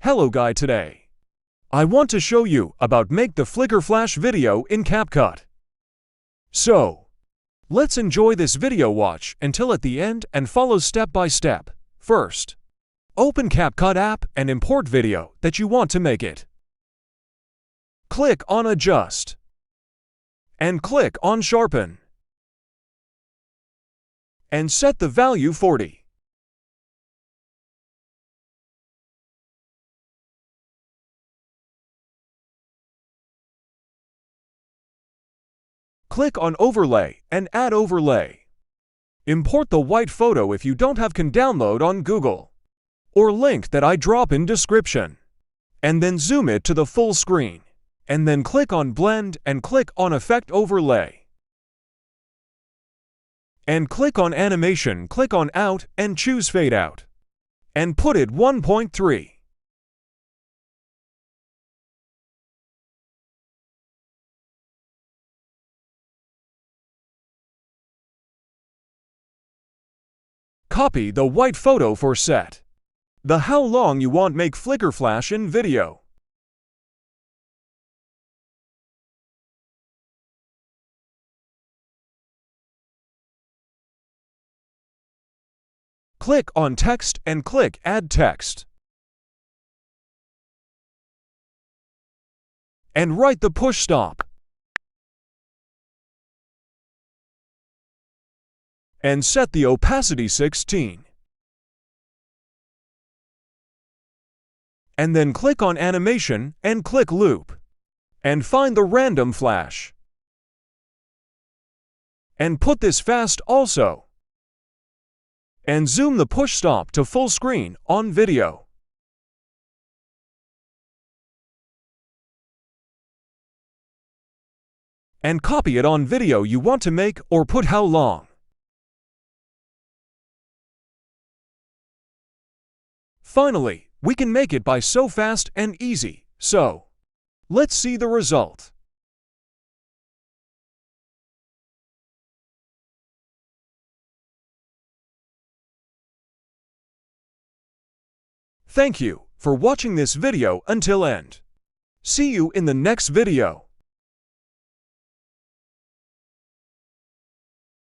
Hello guy, today I want to show you about make the flicker flash video in CapCut. So, let's enjoy this video, watch until at the end and follow step by step. First, open CapCut app and import video that you want to make it. Click on Adjust and click on Sharpen and set the value 40. Click on Overlay and add overlay. Import the white photo if you don't have, can download on Google or link that I drop in description. And then zoom it to the full screen. And then click on Blend and click on Effect Overlay. And click on Animation, click on Out and choose Fade Out. And put it 1.3. Copy the white photo for set the how long you want make flicker flash in video. Click on Text and click Add Text. And write the push stop. And set the opacity 16. And then click on Animation and click Loop. And find the random flash. And put this fast also. And zoom the push stop to full screen on video. And copy it on video you want to make or put how long. Finally, we can make it by so fast and easy. So, let's see the result. Thank you for watching this video until end. See you in the next video.